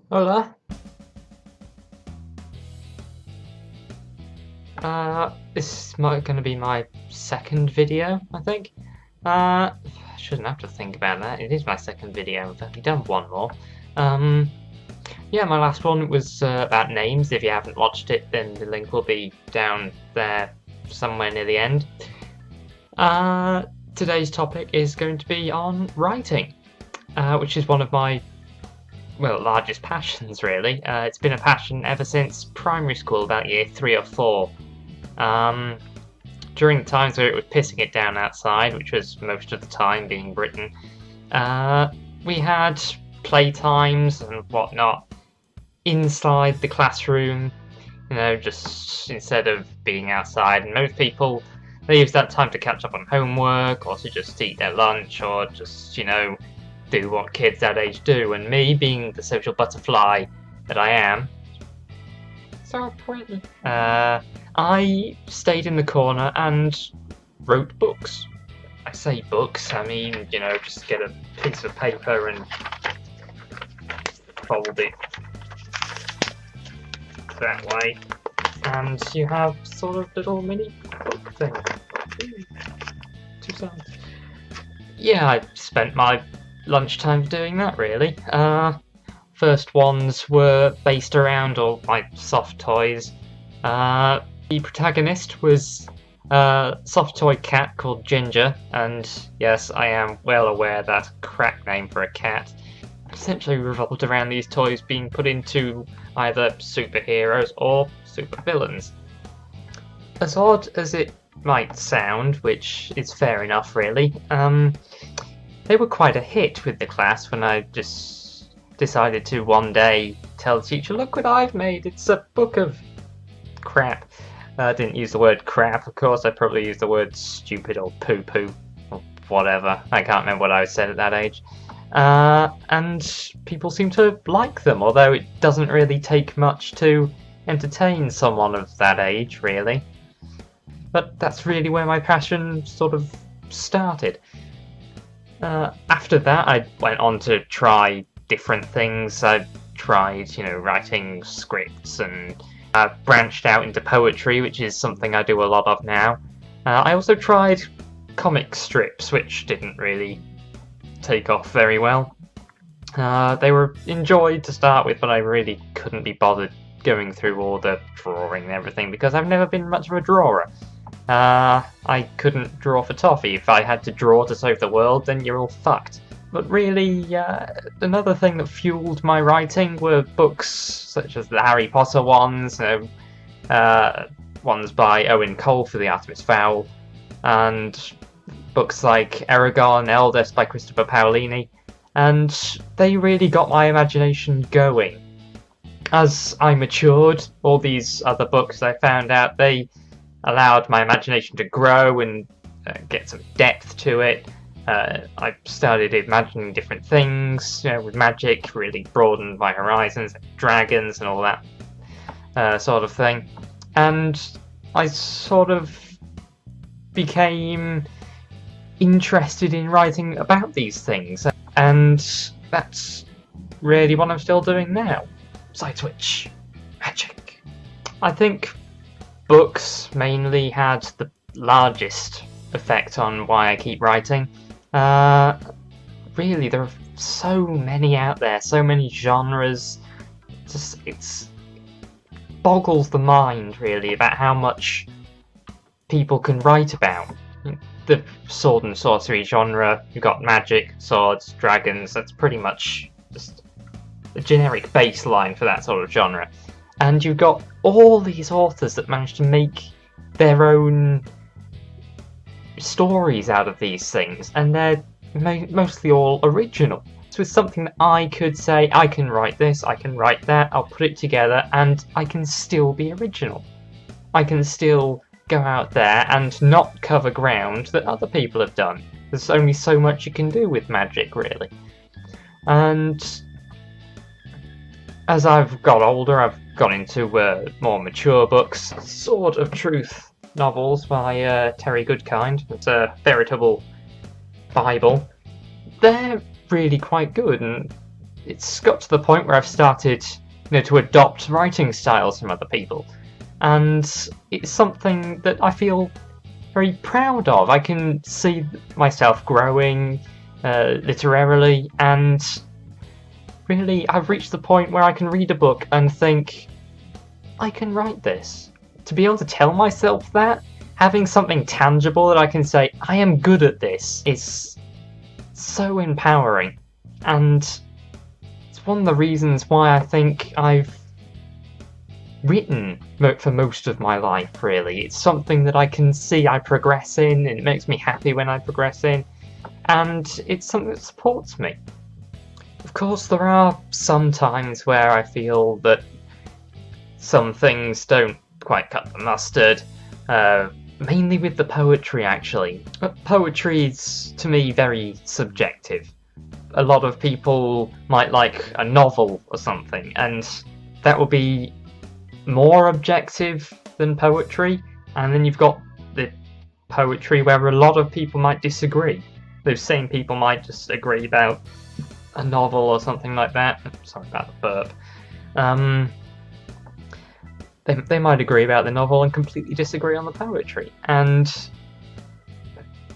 Hola. This is going to be my second video, I think. I shouldn't have to think about that. It is my second video. I've only done one more. Yeah, my last one was about names. If you haven't watched it, then the link will be down there somewhere near the end. Today's topic is going to be on writing, which is one of my largest passions, really. It's been a passion ever since primary school, about year 3 or 4. During the times where it was pissing it down outside, which was most of the time being Britain, we had playtimes and whatnot inside the classroom, just instead of being outside. And most people, they use that time to catch up on homework, or to just eat their lunch, or just, do what kids that age do. And me, being the social butterfly that I am, so pretty, I stayed in the corner and wrote books. I say books, I mean, just get a piece of paper and fold it that way, and you have sort of little mini book thing. Ooh, 2 sounds. Yeah, I spent my lunchtime doing that, really. First ones were based around all my soft toys. The protagonist was a soft toy cat called Ginger, and yes, I am well aware that's a crap name for a cat. Essentially revolved around these toys being put into either superheroes or supervillains. As odd as it might sound, which is fair enough really, they were quite a hit with the class when I just decided to one day tell the teacher, look what I've made, it's a book of crap. I didn't use the word crap, of course. I probably used the word stupid or poo-poo or whatever. I can't remember what I said at that age. And people seem to like them, although it doesn't really take much to entertain someone of that age, really. But that's really where my passion sort of started. After that, I went on to try different things. I tried, writing scripts, and branched out into poetry, which is something I do a lot of now. I also tried comic strips, which didn't really take off very well. They were enjoyed to start with, but I really couldn't be bothered going through all the drawing and everything, because I've never been much of a drawer. I couldn't draw for toffee. If I had to draw to save the world, then you're all fucked. But really, another thing that fueled my writing were books such as the Harry Potter ones, ones by Owen Cole for the Artemis Fowl, and books like Eragon, Eldest by Christopher Paolini, and they really got my imagination going. As I matured, all these other books I found out, they allowed my imagination to grow and get some depth to it. I started imagining different things, with magic, really broadened my horizons, dragons and all that sort of thing. And I sort of became interested in writing about these things, and that's really what I'm still doing now. Side switch. Magic. I think books mainly had the largest effect on why I keep writing. Really, there are so many out there, so many genres. It boggles the mind, really, about how much people can write about. The sword and sorcery genre, you've got magic, swords, dragons, that's pretty much just the generic baseline for that sort of genre. And you've got all these authors that manage to make their own stories out of these things, and they're mostly all original. So it's something that I could say, I can write this, I can write that, I'll put it together, and I can still be original. I can still go out there and not cover ground that other people have done. There's only so much you can do with magic, really. And as I've got older, I've gone into more mature books. Sword of Truth novels by Terry Goodkind. It's a veritable Bible. They're really quite good, and it's got to the point where I've started, to adopt writing styles from other people, and it's something that I feel very proud of. I can see myself growing literarily, and really I've reached the point where I can read a book and think, I can write this. To be able to tell myself that, having something tangible that I can say, I am good at this, is so empowering. And it's one of the reasons why I think I've written for most of my life, really. It's something that I can see I progress in, and it makes me happy when I progress in, and it's something that supports me. Of course, there are some times where I feel that some things don't quite cut the mustard, mainly with the poetry, actually. But poetry is, to me, very subjective. A lot of people might like a novel or something, and that will be more objective than poetry, and then you've got the poetry where a lot of people might disagree. Those same people might just agree about a novel or something like that. Sorry about the burp. They might agree about the novel and completely disagree on the poetry, and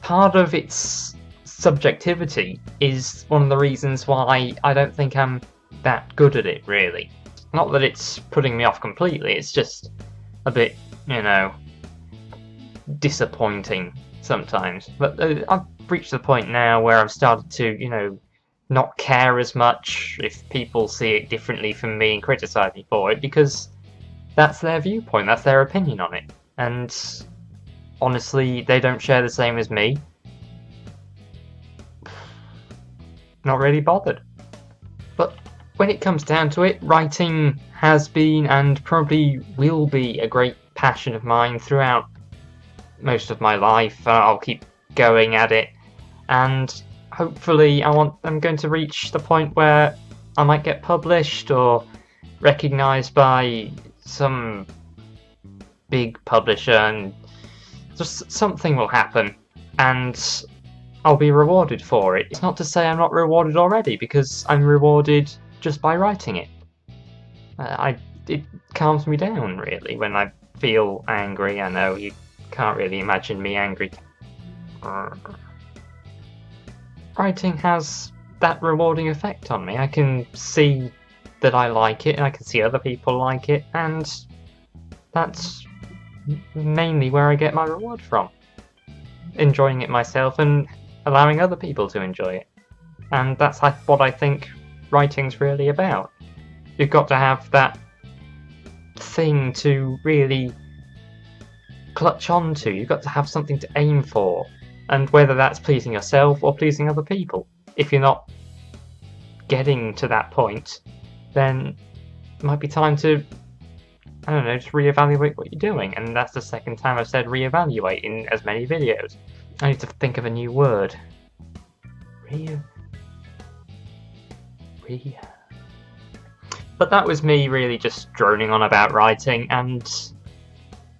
part of its subjectivity is one of the reasons why I don't think I'm that good at it, really. Not that it's putting me off completely, it's just a bit, disappointing sometimes. But I've reached the point now where I've started to, not care as much if people see it differently from me and criticise me for it, because that's their viewpoint, that's their opinion on it. And honestly, they don't share the same as me. Not really bothered. But when it comes down to it, writing has been and probably will be a great passion of mine throughout most of my life. I'll keep going at it, and hopefully I'm going to reach the point where I might get published or recognised by some big publisher, and just something will happen and I'll be rewarded for it. It's not to say I'm not rewarded already, because I'm rewarded just by writing it. It calms me down, really, when I feel angry. I know you can't really imagine me angry. Writing has that rewarding effect on me. I can see that I like it, and I can see other people like it, and that's mainly where I get my reward from. Enjoying it myself and allowing other people to enjoy it. And that's what I think writing's really about. You've got to have that thing to really clutch onto. You've got to have something to aim for, and whether that's pleasing yourself or pleasing other people. If you're not getting to that point, then it might be time to, I don't know, just reevaluate what you're doing. And that's the second time I've said reevaluate in as many videos. I need to think of a new word. But that was me really just droning on about writing, and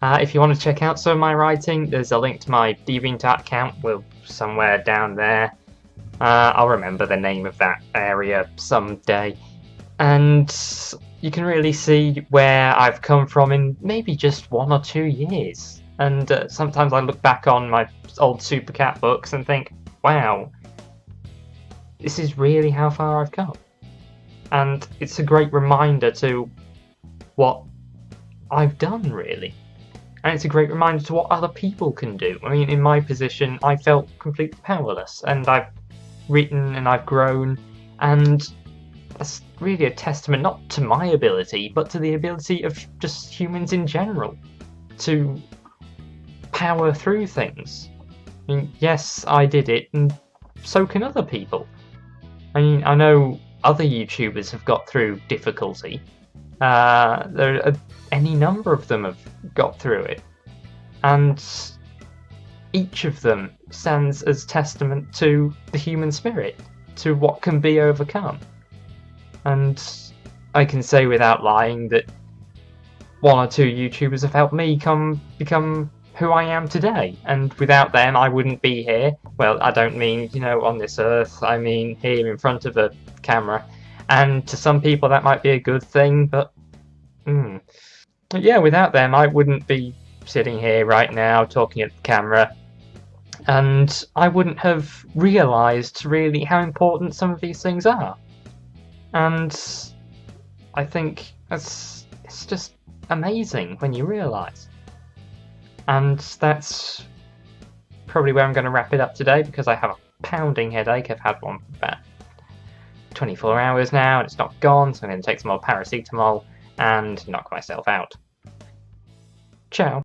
if you want to check out some of my writing, there's a link to my DeviantArt account, somewhere down there. I'll remember the name of that area someday. And you can really see where I've come from in maybe just 1 or 2 years. And sometimes I look back on my old Super Cat books and think, wow, this is really how far I've come. And it's a great reminder to what I've done, really. And it's a great reminder to what other people can do. I mean, in my position, I felt completely powerless, and I've written and I've grown, and that's really a testament not to my ability, but to the ability of just humans in general to power through things. I mean, yes, I did it, and so can other people. I mean, I know other YouTubers have got through difficulty. Any number of them have got through it, and each of them stands as testament to the human spirit, to what can be overcome. And I can say without lying that 1 or 2 YouTubers have helped me become who I am today, and without them I wouldn't be here. Well, I don't mean, on this earth, I mean here in front of a camera. And to some people that might be a good thing, but But yeah, without them I wouldn't be sitting here right now talking at the camera, and I wouldn't have realised really how important some of these things are. And I think it's just amazing when you realise. And that's probably where I'm going to wrap it up today, because I have a pounding headache. I've had one for about 24 hours now and it's not gone, so I'm going to take some more paracetamol and knock myself out. Ciao.